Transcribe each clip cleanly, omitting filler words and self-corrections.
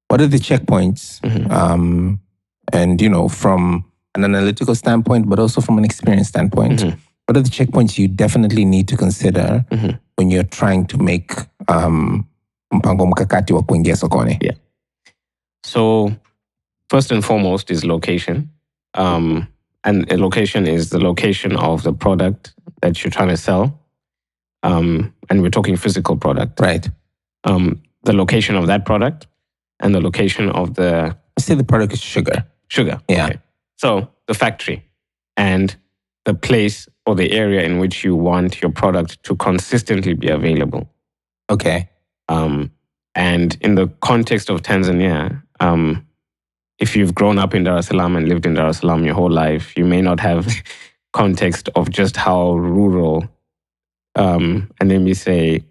What are the checkpoints? And, from an analytical standpoint, but also from an experience standpoint, what are the checkpoints you definitely need to consider when you're trying to make mpango mkakati wa kuingia sokoni? Yeah. So first and foremost is location. And a location is the location of the product that you're trying to sell. And we're talking physical product. Right. The location of that product and the location of the... Let's say the product is sugar. Sugar. Yeah. Okay. So the factory and the place or the area in which you want your product to consistently be available. Okay. And in the context of Tanzania, if you've grown up in Dar es Salaam and lived in Dar es Salaam your whole life, you may not have context of just how rural, and let me say,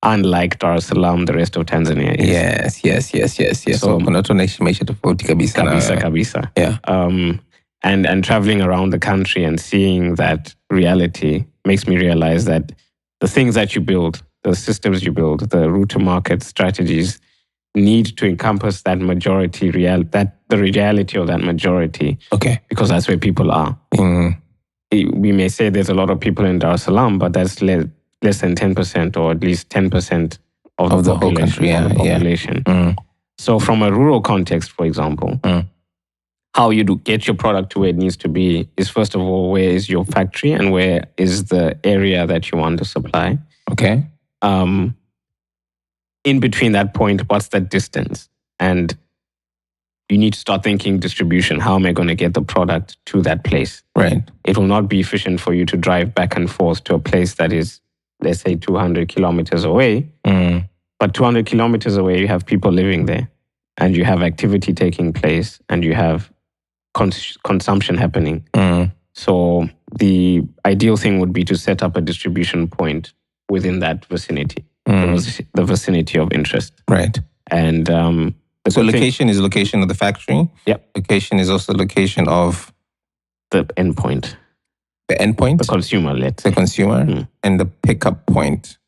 unlike Dar es Salaam, the rest of Tanzania is. Yes. So kuna tunaishi maisha tofauti kabisa. Kabisa. Yeah. And traveling around the country and seeing that reality makes me realize that the things that you build, the systems you build, the route to market strategies need to encompass that majority, the reality of that majority. Okay. Because that's where people are. We may say there's a lot of people in Dar es Salaam, but that's less than 10% or at least 10% of the whole country. Population. So from a rural context, for example, how you get your product to where it needs to be is, first of all, where is your factory and where is the area that you want to supply? Okay. In between that point, what's that distance? And you need to start thinking distribution. How am I going to get the product to that place? Right. It will not be efficient for you to drive back and forth to a place that is, let's say, 200 kilometers away. But 200 kilometers away, you have people living there and you have activity taking place and you have consumption happening. So the ideal thing would be to set up a distribution point within that vicinity, the vicinity of interest. Right. And so location is location of the factory. Yep. Location is also location of the endpoint. The endpoint? The consumer, let's say. The consumer. And the pickup point.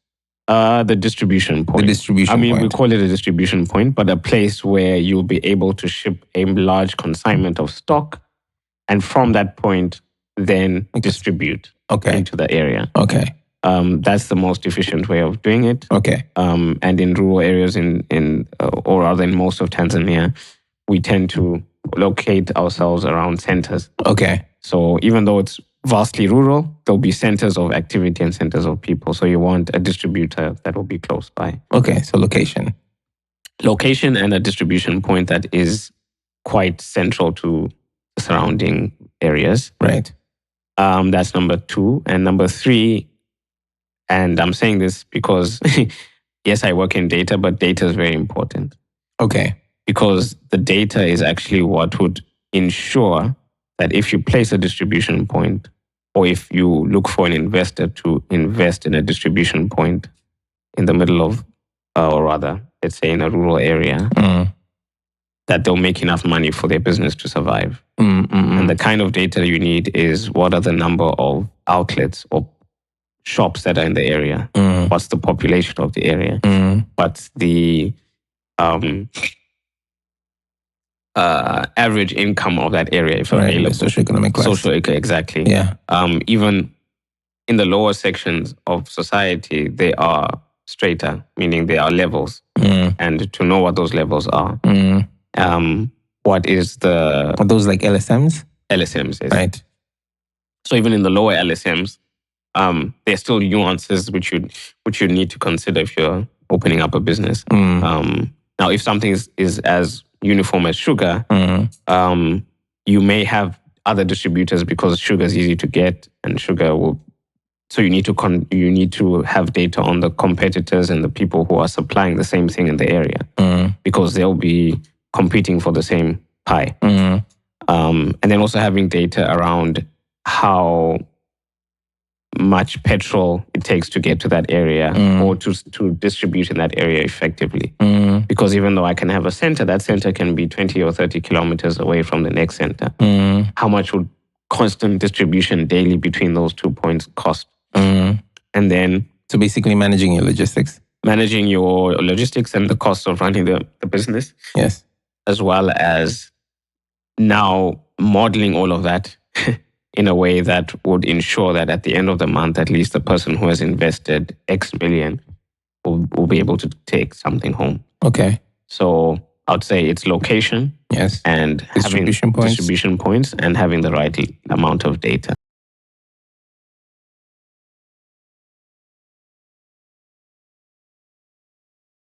The distribution point. The distribution point. We call it a distribution point, but a place where you'll be able to ship a large consignment of stock, and from that point, then distribute into the area. Okay. That's the most efficient way of doing it. Okay. And in rural areas or rather in most of Tanzania, we tend to locate ourselves around centers. Okay. So even though it's vastly rural, there'll be centers of activity and centers of people. So you want a distributor that will be close by. Okay, so location. Location and a distribution point that is quite central to the surrounding areas. Right. That's number 2. And number 3, and I'm saying this because, yes, I work in data, but data is very important. Okay. Because the data is actually what would ensure that if you place a distribution point, or if you look for an investor to invest in a distribution point in the middle of, or rather, let's say in a rural area, that they'll make enough money for their business to survive. And the kind of data you need is what are the number of outlets or shops that are in the area? What's the population of the area? What's the average income of that area, if available? Socioeconomic class. Exactly. Yeah. Even in the lower sections of society, they are strata, meaning there are levels. And to know what those levels are, what is the... Are those like LSMs? LSMs, yes. Right. So even in the lower LSMs, there's still nuances which you need to consider if you're opening up a business. Now, if something is as uniform as sugar, you may have other distributors because sugar is easy to get, and sugar will. So you need to have data on the competitors and the people who are supplying the same thing in the area, because they'll be competing for the same pie. And then also having data around how much petrol it takes to get to that area or to distribute in that area effectively. Because even though I can have a center, that center can be 20 or 30 kilometers away from the next center. How much would constant distribution daily between those 2 points cost? And then... So basically managing your logistics. managing your logistics and the cost of running the business. Yes. As well as now modeling all of that in a way that would ensure that at the end of the month, at least the person who has invested X million will be able to take something home. Okay. So I would say it's location. Yes. And Distribution having points. distribution points and having the right amount of data.